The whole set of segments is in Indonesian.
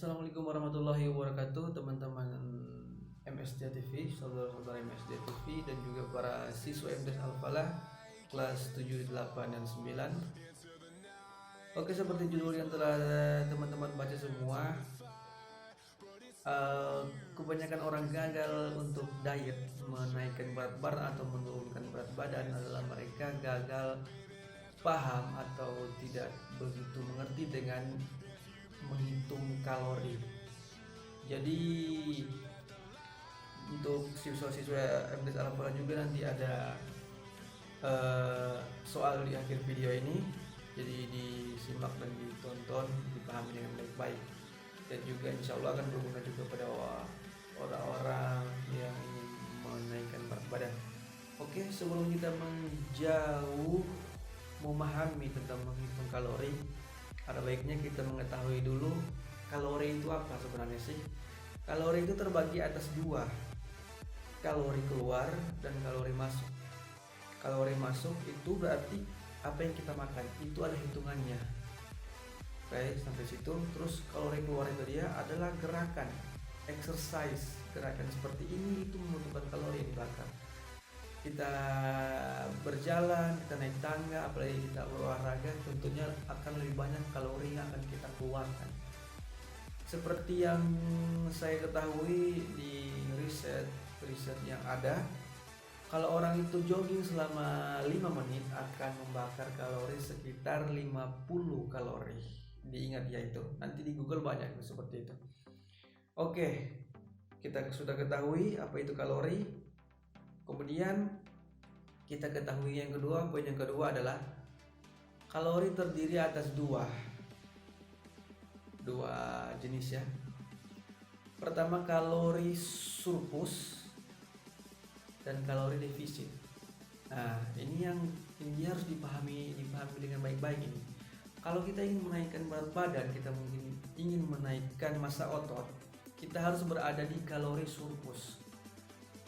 Assalamualaikum warahmatullahi wabarakatuh, teman-teman MSD TV, saudara-saudara MSD TV, dan juga para siswa MDes Al-Falah kelas 7, 8, dan 9. Oke, seperti judul yang telah teman-teman baca semua, kebanyakan orang gagal untuk diet, menaikkan berat badan atau menurunkan berat badan adalah mereka gagal paham atau tidak begitu mengerti dengan menghitung kalori. Jadi untuk siswa-siswa MDes Al-Falah juga nanti ada soal di akhir video ini, jadi disimak dan ditonton, dipahami dengan baik-baik, dan juga insya Allah akan berguna juga pada orang-orang yang ingin menaikkan berat badan. Oke, sebelum kita menjauh memahami tentang menghitung kalori, ada baiknya kita mengetahui dulu kalori itu apa sebenarnya sih. Kalori itu terbagi atas dua, kalori keluar dan kalori masuk. Kalori masuk itu berarti apa yang kita makan, itu ada hitungannya. Oke, sampai situ. Terus kalori keluar itu dia adalah gerakan, exercise, gerakan seperti ini itu membutuhkan kalori yang dibakar. Kita berjalan, kita naik tangga, apalagi kita berolahraga, tentunya akan lebih banyak kalori yang akan kita keluarkan. Seperti yang saya ketahui di riset yang ada, kalau orang itu jogging selama 5 menit akan membakar kalori sekitar 50 kalori. Diingat ya itu, nanti di Google banyak seperti itu. Oke, kita sudah ketahui apa itu kalori. Kemudian kita ketahui yang kedua, poin yang kedua adalah kalori terdiri atas dua jenis ya. Pertama, kalori surplus dan kalori defisit. Nah, ini harus dipahami dengan baik-baik ini. Kalau kita ingin menaikkan berat badan, kita mungkin ingin menaikkan massa otot, kita harus berada di kalori surplus.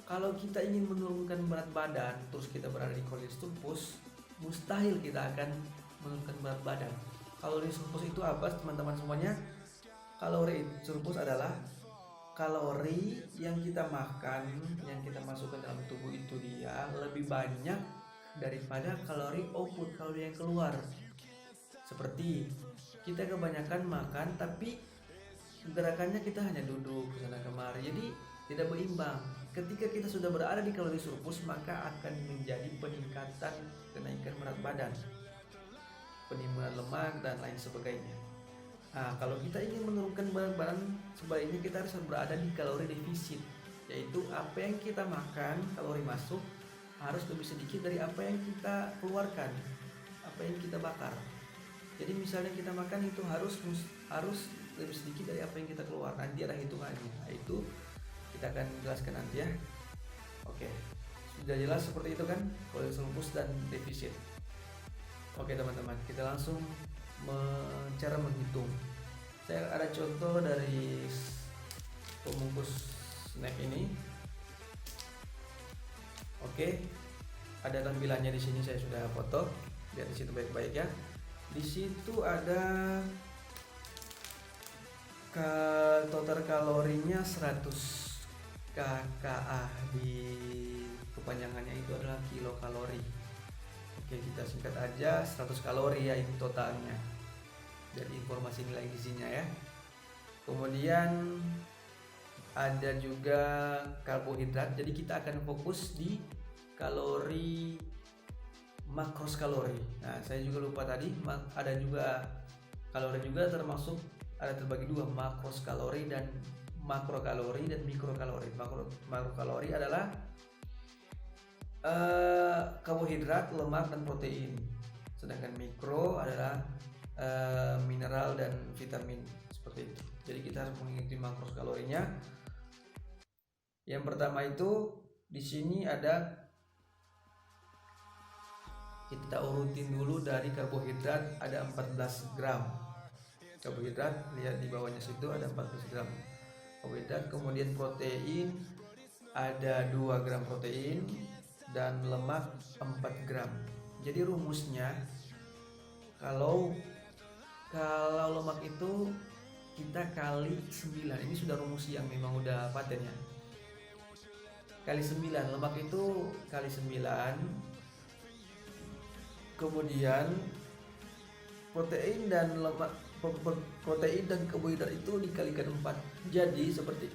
Kalau kita ingin menurunkan berat badan terus kita berada di kalori surplus, mustahil kita akan menurunkan berat badan. Kalori surplus itu apa, teman-teman semuanya? Kalori surplus adalah kalori yang kita makan, yang kita masukkan dalam tubuh itu dia lebih banyak daripada kalori output, kalori yang keluar. Seperti kita kebanyakan makan tapi gerakannya kita hanya duduk sana kemari, jadi tidak berimbang. Ketika kita sudah berada di kalori surplus, maka akan menjadi peningkatan kenaikan berat badan, penimbunan lemak dan lain sebagainya. Nah, kalau kita ingin menurunkan berat badan, sebaiknya kita harus berada di kalori defisit, yaitu apa yang kita makan, kalori masuk harus lebih sedikit dari apa yang kita keluarkan, apa yang kita bakar. Jadi misalnya kita makan itu harus lebih sedikit dari apa yang kita keluar. Nanti ada hitungannya. Nah, itu kita akan jelaskan nanti ya. Oke, sudah jelas seperti itu kan, kalori surplus dan defisit. Oke teman-teman, kita langsung cara menghitung. Saya ada contoh dari pembungkus snack ini. Oke, ada tampilannya di sini, saya sudah foto. Lihat di situ baik-baik ya. Di situ ada total kalorinya 100 kKa, di kepanjangannya itu adalah kilokalori. Oke, kita singkat aja 100 kalori ya itu totalnya. Jadi informasi nilai gizinya ya. Kemudian ada juga karbohidrat. Jadi kita akan fokus di kalori makros kalori. Nah, saya juga lupa tadi, ada juga kalori juga termasuk, ada terbagi dua, makros kalori dan makrokalori dan mikrokalori. Makrokalori adalah karbohidrat, lemak dan protein. Sedangkan mikro adalah mineral dan vitamin, seperti itu. Jadi kita harus mengikuti makros kalorinya. Yang pertama itu di sini ada, kita urutin dulu dari karbohidrat, ada 14 gram. Karbohidrat, lihat di bawahnya situ ada 14 gram karbohidrat. Kemudian protein ada 2 gram protein dan lemak 4 gram. Jadi rumusnya, kalau lemak itu kita kali 9. Ini sudah rumus yang memang udah paten ya. Kali 9, lemak itu kali 9. Kemudian protein dan lemak, protein dan karbohidrat itu dikalikan 4. Jadi seperti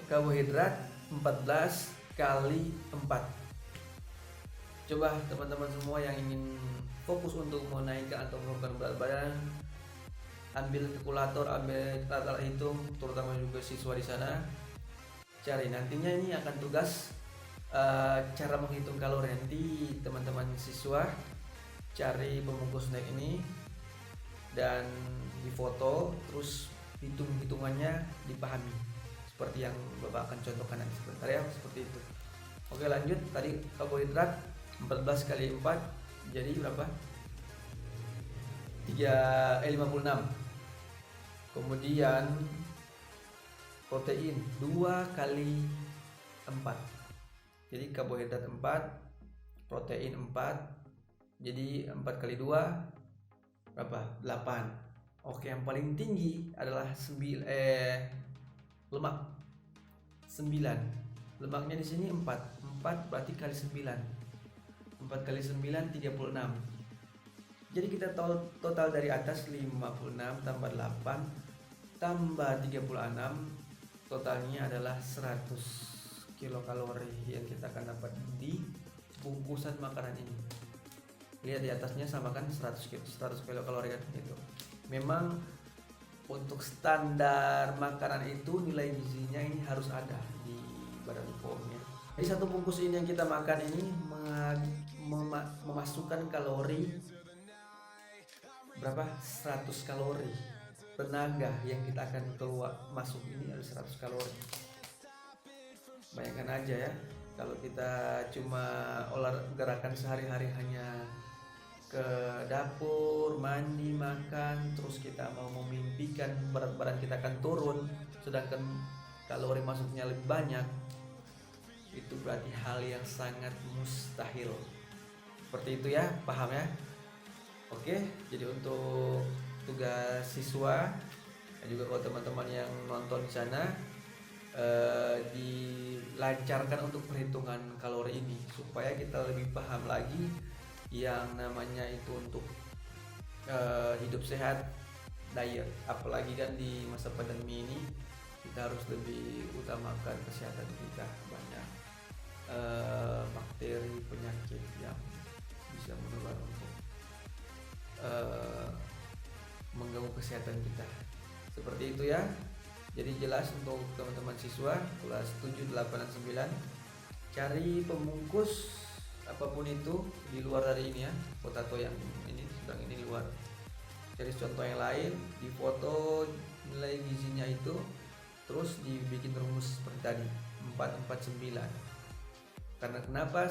karbohidrat 14 kali 4. Coba teman-teman semua yang ingin fokus untuk menaikkan atau menurunkan berat badan, ambil kalkulator, ambil alat hitung, terutama juga siswa di sana. Cari, nantinya ini akan tugas cara menghitung kalori. Nanti teman-teman siswa cari pembungkus snack ini dan difoto, terus hitungannya dipahami seperti yang Bapak akan contohkan nanti sebentar ya, seperti itu. Oke, lanjut. Tadi karbohidrat 14 kali 4 jadi berapa? 56. Kemudian protein 2 kali 4. Jadi karbohidrat 4, protein 4. Jadi 4 kali 2 berapa? 8. Oke, yang paling tinggi adalah lemak 9. Lemaknya di sini 4. 4 berarti kali 9. 4 kali 9 36. Jadi kita total dari atas 56 tambah 8 tambah 36, totalnya adalah 100 kilokalori yang kita akan dapat di bungkusan makanan ini. Lihat di atasnya sama kan, 100 kilokalori kan itu. Memang untuk standar makanan itu nilai gizinya ini harus ada di Badan POM ya. Jadi satu bungkus ini yang kita makan ini memasukkan kalori berapa? 100 kalori. Tenaga yang kita akan keluar masuk ini ada 100 kalori. Bayangkan aja ya, kalau kita cuma gerakan sehari-hari hanya ke dapur, mandi, makan, terus kita mau memimpikan berat badan kita akan turun, sedangkan kalori masuknya lebih banyak, itu berarti hal yang sangat mustahil. Seperti itu ya, paham ya? Oke, jadi untuk tugas siswa dan juga kalau teman-teman yang nonton di sana, dilancarkan untuk perhitungan kalori ini supaya kita lebih paham lagi yang namanya itu untuk hidup sehat, diet. Apalagi kan di masa pandemi ini kita harus lebih utamakan kesehatan kita. Banyak bakteri, penyakit yang bisa menular untuk mengganggu kesehatan kita. Seperti itu ya. Jadi jelas untuk teman-teman siswa kelas 7, 8, dan 9, cari pembungkus apapun itu di luar dari ini ya, potato yang ini sedang ini luar. Cari contoh yang lain, difoto nilai gizinya itu, terus dibikin rumus seperti tadi 449. Karena kenapa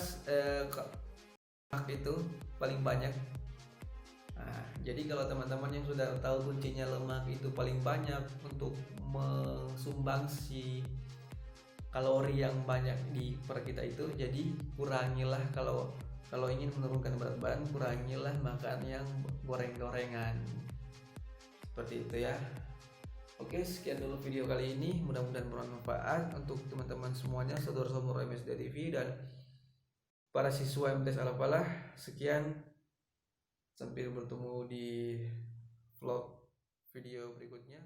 itu paling banyak. Nah, jadi kalau teman-teman yang sudah tahu kuncinya lemak itu paling banyak untuk mensumbangsi kalori yang banyak di per kita itu, jadi kurangilah kalau ingin menurunkan berat badan, kurangilah makan yang goreng-gorengan. Seperti itu ya. Oke, sekian dulu video kali ini, mudah-mudahan bermanfaat untuk teman-teman semuanya, saudara-saudara MSD TV dan para siswa MTS Al-Falah. Sekian, sampai bertemu di vlog video berikutnya.